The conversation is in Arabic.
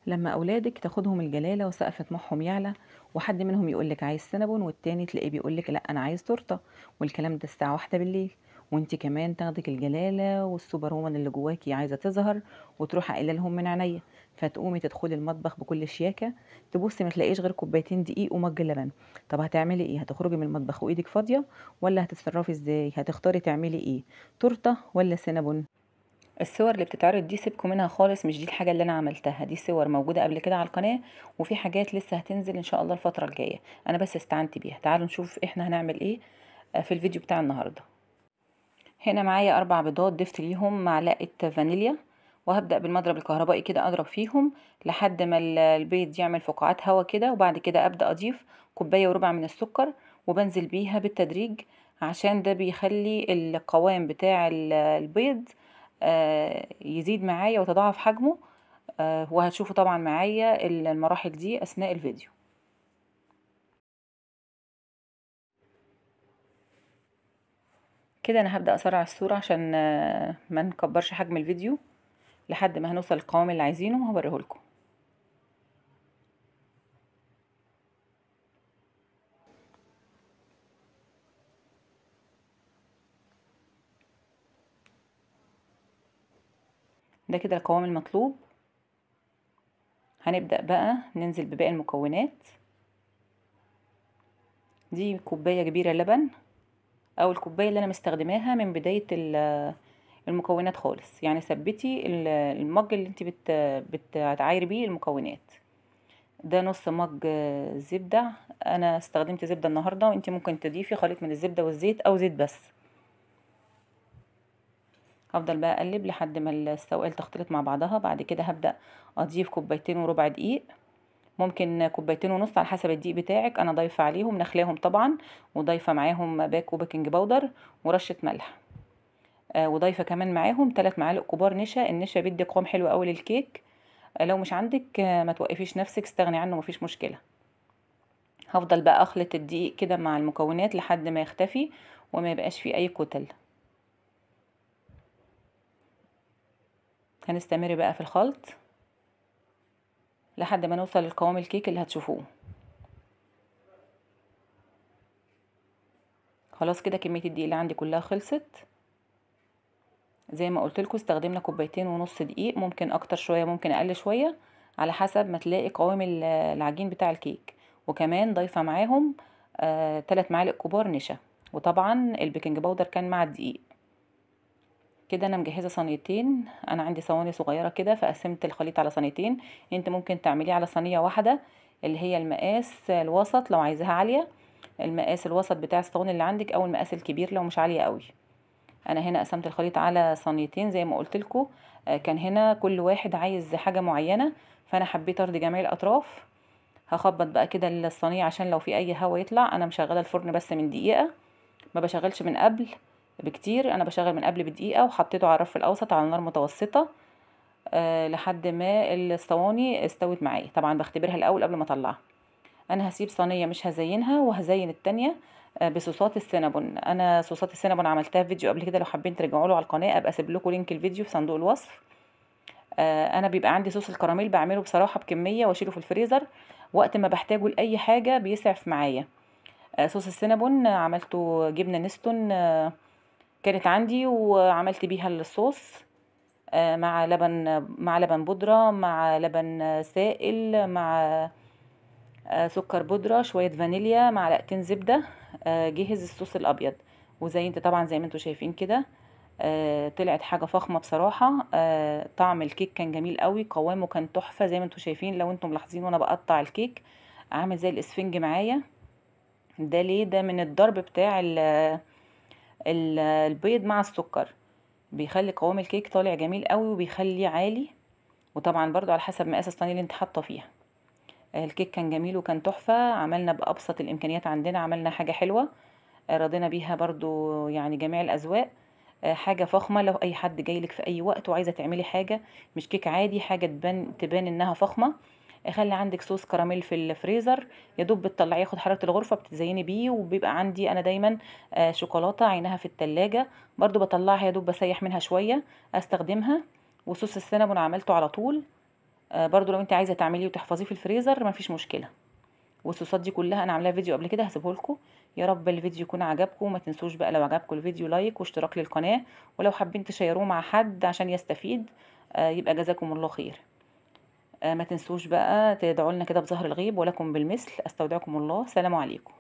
لما اولادك تاخدهم الجلاله وسقف طموحهم يعلى، وحد منهم يقولك عايز سينابون والتاني تلاقيه بيقولك لا انا عايز تورته، والكلام ده الساعه 1 بالليل، وانت كمان تاخدك الجلاله والسوبر وومن اللي جواكي عايزه تظهر وتروح قايله لهم من عينيا، فتقومي تدخلي المطبخ بكل شياكه، تبصي ما تلاقيش غير كوبايتين دقيق ومج لبن. طب هتعملي ايه؟ هتخرجي من المطبخ وايدك فاضيه ولا هتتصرفي ازاي؟ هتختاري تعملي ايه؟ تورته ولا سينابون؟ الصور اللي بتتعرض دي سيبكم منها خالص، مش دي الحاجة اللي انا عملتها، دي صور موجودة قبل كده على القناة، وفي حاجات لسه هتنزل ان شاء الله الفترة الجاية، انا بس استعنت بيها. تعالوا نشوف احنا هنعمل ايه في الفيديو بتاع النهاردة. هنا معايا 4 بيضات ضفت ليهم معلقة فانيليا، وهبدأ بالمضرب الكهربائي كده اضرب فيهم لحد ما البيض يعمل فقاعات هوا كده، وبعد كده ابدأ اضيف كوباية وربع من السكر، وبنزل بيها بالتدريج عشان ده بيخلي القوام بتاع البيض يزيد معايا ويتضاعف حجمه. وهتشوفوا طبعا معايا المراحل دي اثناء الفيديو. كده انا هبدأ اسرع الصورة عشان ما نكبرش حجم الفيديو لحد ما هنوصل للقوام اللي عايزينه وهوريه لكم. ده كده القوام المطلوب. هنبدأ بقى ننزل بباقي المكونات. دي كوباية كبيرة لبن، او الكوباية اللي انا مستخدماها من بداية المكونات خالص، يعني ثبتي المج اللي انت بتعايري بيه المكونات. ده نص مج زبدة، انا استخدمت زبدة النهاردة، وانت ممكن تضيفي خليط من الزبدة والزيت او زيت بس. هفضل بقى اقلب لحد ما السوائل تختلط مع بعضها. بعد كده هبدأ اضيف كوبايتين وربع دقيق، ممكن كوبايتين ونص على حسب الدقيق بتاعك، انا ضايفه عليهم نخلاهم طبعا، وضايفه معاهم باكو بيكنج باودر ورشه ملح. وضايفه كمان معاهم 3 معالق كبار نشا. النشا بيدي قوام حلو قوي للكيك. لو مش عندك ما توقفيش نفسك، استغني عنه مفيش مشكله. هفضل بقى اخلط الدقيق كده مع المكونات لحد ما يختفي وما يبقاش فيه اي كتل. هنستمر بقى في الخلط لحد ما نوصل لقوام الكيك اللي هتشوفوه. خلاص كده كمية الدقيق اللي عندي كلها خلصت. زي ما قلت لكم استخدمنا كوبايتين ونص دقيق، ممكن اكتر شوية ممكن اقل شوية على حسب ما تلاقي قوام العجين بتاع الكيك. وكمان ضايفة معاهم 3 معالق كبار نشا، وطبعا البيكنج باودر كان مع الدقيق. كده انا مجهزه صينيتين، انا عندي صواني صغيره كده فقسمت الخليط على صينيتين. انت ممكن تعمليه على صينيه واحده اللي هي المقاس الوسط لو عايزاها عاليه، المقاس الوسط بتاع الصواني اللي عندك، او المقاس الكبير لو مش عاليه قوي. انا هنا قسمت الخليط على صينيتين زي ما قلت لكم. كان هنا كل واحد عايز حاجه معينه، فانا حبيت ارضي جميع الاطراف. هخبط بقى كده الصينيه عشان لو في اي هوا يطلع. انا مشغله الفرن بس من دقيقه، ما بشغلش من قبل بكتير، انا بشغل من قبل بدقيقه، وحطيته على الرف الاوسط على نار متوسطه لحد ما الصواني استوت معايا. طبعا بختبرها الاول قبل ما اطلعها. انا هسيب صينيه مش هزينها، وهزين التانية بصوصات السينابون. انا صوصات السينابون عملتها في فيديو قبل كده، لو حابين ترجعوا له على القناه ابقى اسيب لكم لينك الفيديو في صندوق الوصف. انا بيبقى عندي صوص الكراميل بعمله بصراحه بكميه واشيله في الفريزر، وقت ما بحتاجه لاي حاجه بيسعف معايا. صوص السينابون عملته جبنه نستون كانت عندي وعملت بيها الصوص مع لبن بودرة، مع لبن سائل، مع سكر بودرة، شوية فانيليا، معلقتين زبدة. جهز الصوص الأبيض وزينت طبعا زي ما انتوا شايفين كده. طلعت حاجة فخمة بصراحة. طعم الكيك كان جميل قوي، قوامه كان تحفة زي ما انتوا شايفين. لو انتم ملاحظين وانا بقطع الكيك عامل زي الاسفنج معايا. ده ليه؟ ده من الضرب بتاع البيض مع السكر، بيخلي قوام الكيك طالع جميل قوي وبيخليه عالي. وطبعا برضو على حسب مقاس الصينيه اللي انت حاطه فيها. الكيك كان جميل وكان تحفه. عملنا بابسط الامكانيات عندنا، عملنا حاجه حلوه رضينا بيها برضو، يعني جميع الاذواق. حاجه فخمه لو اي حد جايلك في اي وقت وعايزه تعملي حاجه مش كيك عادي، حاجه تبان انها فخمه. خلي عندك صوص كراميل في الفريزر، يا دوب بتطلعيه ياخد حراره الغرفه بتزيني بيه. وبيبقى عندي انا دايما شوكولاته عينها في التلاجة برضو بطلعها، يا دوب بسيح منها شويه استخدمها. وصوص السينابون عملته على طول. برضو لو انت عايزه تعمليه وتحفظيه في الفريزر مفيش مشكله. والصوصات دي كلها انا عاملاها فيديو قبل كده هسيبه لكم. يا رب الفيديو يكون عجبكم، وما تنسوش بقى لو عجبكم الفيديو لايك واشتراك للقناه، ولو حابين تشيروه مع حد عشان يستفيد يبقى جزاكم الله خير. ما تنسوش بقى تدعوا لنا كده بظهر الغيب، ولكم بالمثل. استودعكم الله، سلام عليكم.